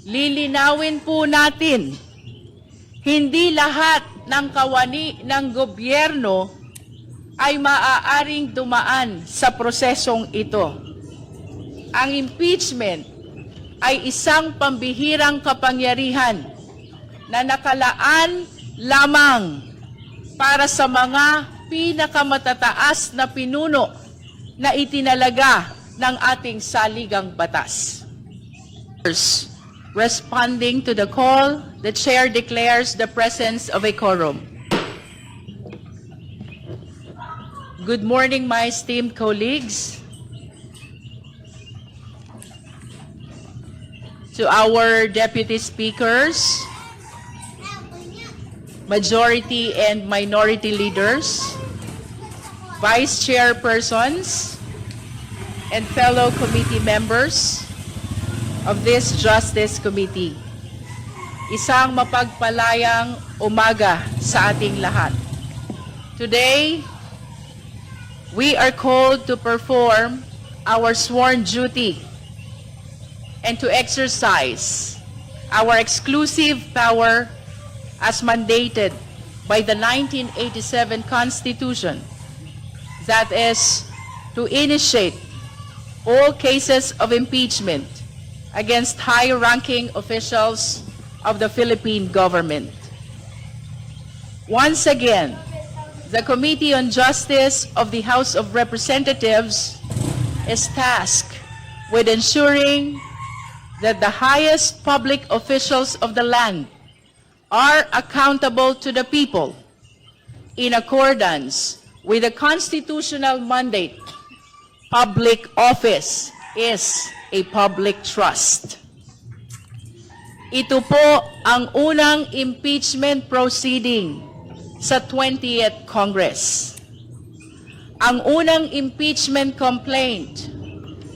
lilinawin po natin, hindi lahat ng kawani ng gobyerno ay maaaring dumaan sa prosesong ito. Ang impeachment ay isang pambihirang kapangyarihan na nakalaan lamang para sa mga pinakamatataas na pinuno na itinalaga ng ating saligang batas. Responding to the call, the Chair declares the presence of a quorum. Good morning, my esteemed colleagues. To our deputy speakers, majority and minority leaders, vice chairpersons, and fellow committee members of this Justice Committee. Isang mapagpalayang umaga sa ating lahat. Today, we are called to perform our sworn duty and to exercise our exclusive power as mandated by the 1987 Constitution, that is, to initiate all cases of impeachment against high-ranking officials of the Philippine government. Once again, the Committee on Justice of the House of Representatives is tasked with ensuring that the highest public officials of the land are accountable to the people in accordance with the constitutional mandate. Public office is a public trust. Ito po ang unang impeachment proceeding sa 20th Congress. Ang unang impeachment complaint,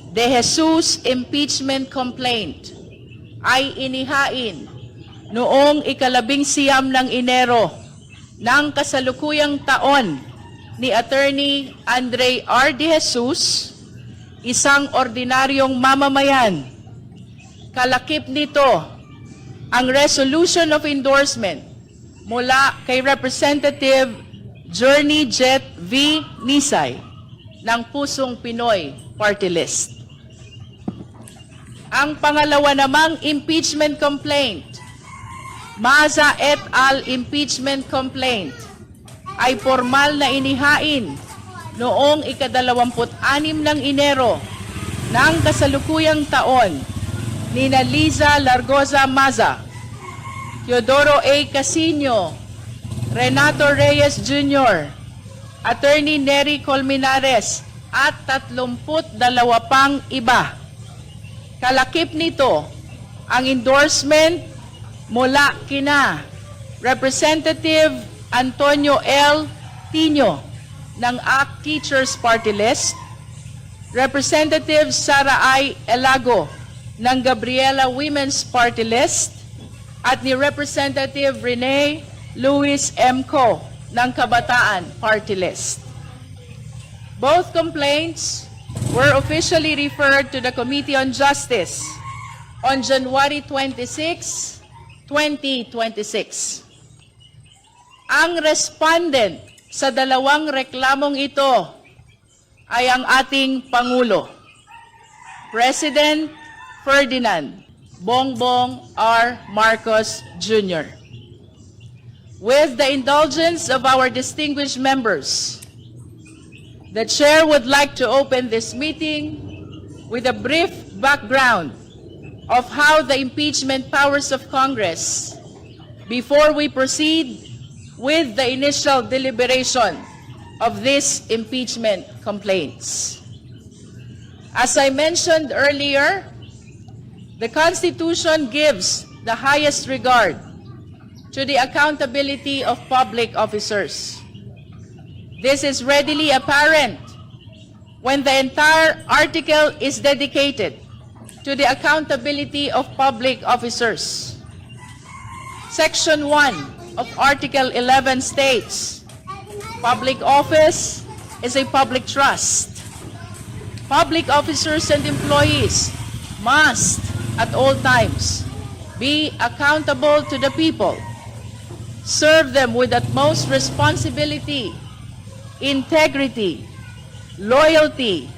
De Jesus impeachment complaint, ay inihain noong ika-19 ng Enero ng kasalukuyang taon ni Attorney Andre R. De Jesus, isang ordinaryong mamamayan. Kalakip nito ang resolution of endorsement mula kay Representative Journey Jet V. Nisay ng Pusong Pinoy Party List. Ang pangalawa namang impeachment complaint, Maza et al. Impeachment complaint, ay formal na inihain noong ika-26 ng Enero ng kasalukuyang taon ni Liza Largoza Maza, Teodoro A. Casino, Renato Reyes Jr., Attorney Nery Colmenares at 32 pang iba. Kalakip nito ang endorsement mula kina Representative Antonio L. Tino ng ACT Teachers Party List, Representative Sara I. Elago ng Gabriela Women's Party List, at ni Representative Rene Luis M. Co. ng Kabataan Party List. Both complaints were officially referred to the Committee on Justice on January 26, 2026. Ang respondent sa dalawang reklamong ito ay ang ating Pangulo, President Ferdinand Bongbong R. Marcos Jr. With the indulgence of our distinguished members, the Chair would like to open this meeting with a brief background of how the impeachment powers of Congress before we proceed with the initial deliberation of these impeachment complaints. As I mentioned earlier, the Constitution gives the highest regard to the accountability of public officers. This is readily apparent when the entire article is dedicated to the accountability of public officers. Section 1 of Article 11 states, public office is a public trust. Public officers and employees must, at all times, be accountable to the people, serve them with utmost responsibility, integrity, loyalty,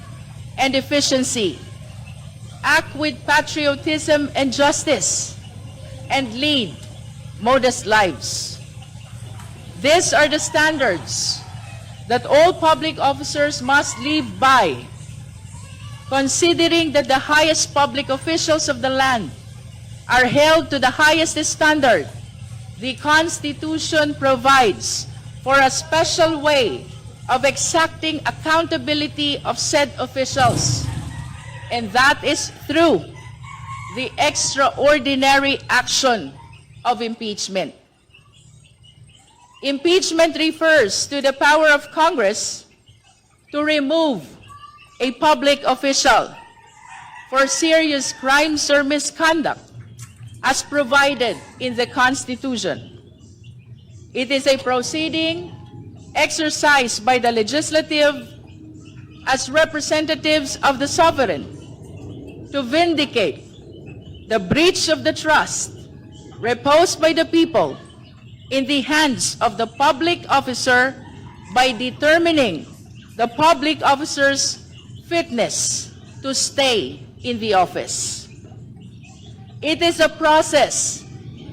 and efficiency, act with patriotism and justice, and lead modest lives. These are the standards that all public officers must live by, considering that the highest public officials of the land are held to the highest standard. The Constitution provides for a special way of exacting accountability of said officials, and that is through the extraordinary action of impeachment. Impeachment refers to the power of Congress to remove a public official for serious crimes or misconduct as provided in the Constitution. It is a proceeding exercised by the legislative as representatives of the sovereign to vindicate the breach of the trust reposed by the people in the hands of the public officer by determining the public officer's fitness to stay in the office. It is a process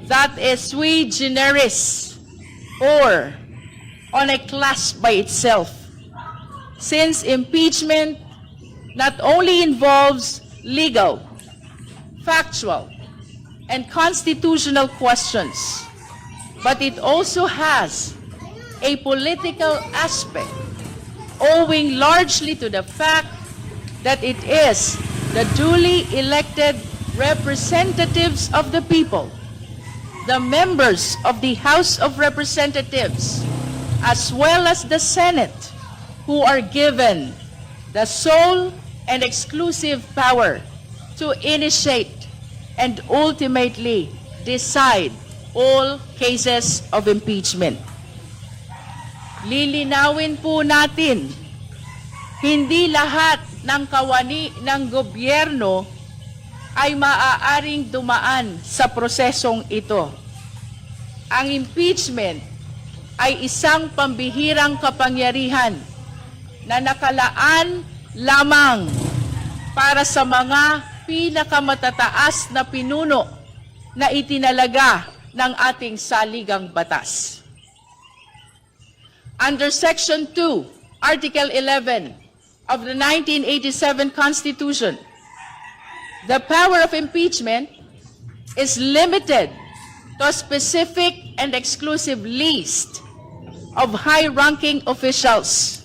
that is sui generis, or on a class by itself, since impeachment not only involves legal, factual, and constitutional questions, but it also has a political aspect, owing largely to the fact that it is the duly elected representatives of the people, the members of the House of Representatives, as well as the Senate, who are given the sole and exclusive power to initiate and ultimately decide all cases of impeachment. Lilinawin po natin, hindi lahat ng kawani ng gobyerno ay maaaring dumaan sa prosesong ito. Ang impeachment ay isang pambihirang kapangyarihan na nakalaan lamang para sa mga pinakamatataas na pinuno na itinalaga ng ating saligang batas. Under Section 2, Article 11 of the 1987 Constitution, the power of impeachment is limited to a specific and exclusive list of high-ranking officials.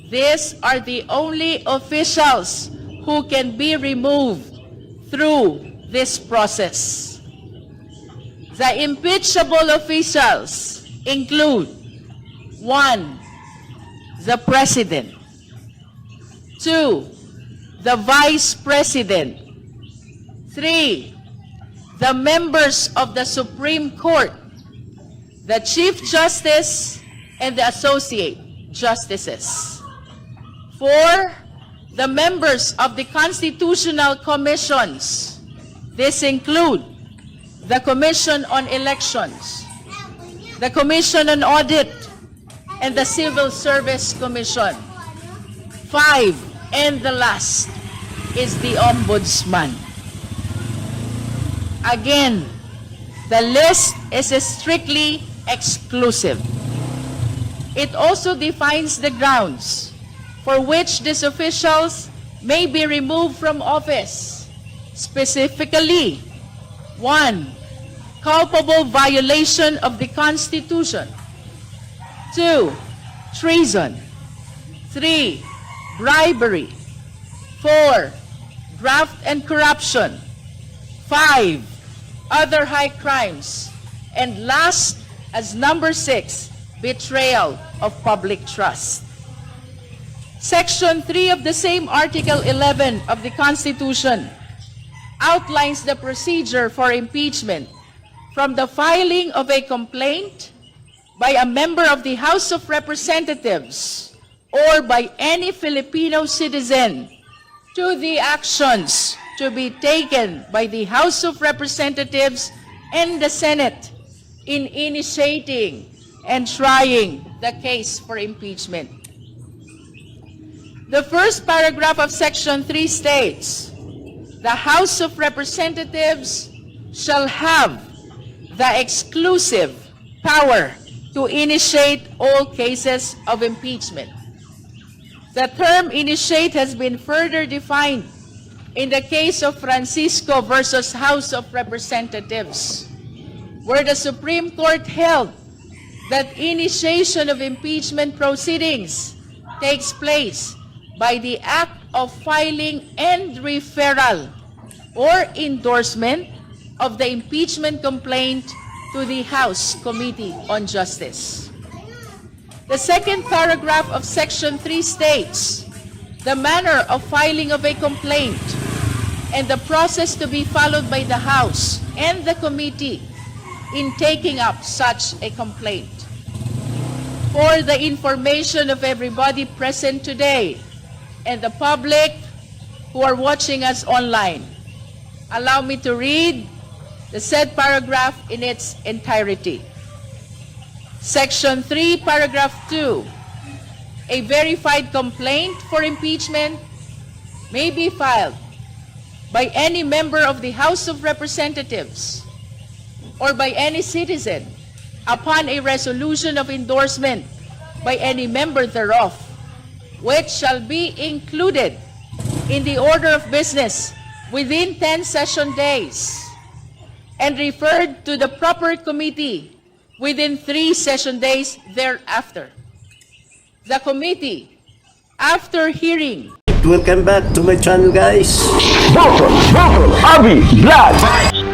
These are the only officials who can be removed through this process. The impeachable officials include 1. The President. 2. The Vice President. 3. The members of the Supreme Court, the Chief Justice, and the Associate Justices. 4. The members of the Constitutional Commissions. This include the Commission on Elections, the Commission on Audit, and the Civil Service Commission. 5. And the last is the Ombudsman. Again, the list is strictly exclusive. It also defines the grounds for which these officials may be removed from office. Specifically, 1. Culpable violation of the Constitution. 2. Treason. 3. Bribery. 4. Graft and corruption. 5. Other high crimes. And last, as number 6, betrayal of public trust. Section 3 of the same Article 11 of the Constitution outlines the procedure for impeachment from the filing of a complaint by a member of the House of Representatives or by any Filipino citizen to the actions to be taken by the House of Representatives and the Senate in initiating and trying the case for impeachment. The first paragraph of Section 3 states, the House of Representatives shall have the exclusive power to initiate all cases of impeachment. The term initiate has been further defined in the case of Francisco versus House of Representatives, where the Supreme Court held that initiation of impeachment proceedings takes place by the act of filing and referral or endorsement of the impeachment complaint to the House Committee on Justice. The second paragraph of Section 3 states the manner of filing of a complaint and the process to be followed by the House and the committee in taking up such a complaint. For the information of everybody present today and the public who are watching us online, allow me to read the said paragraph in its entirety. Section 3, paragraph 2. A verified complaint for impeachment may be filed by any member of the House of Representatives or by any citizen upon a resolution of endorsement by any member thereof, which shall be included in the order of business within 10 session days and referred to the proper committee within 3 session days thereafter. The committee, after hearing Welcome back to my channel, guys. Dr. Avi Vlog.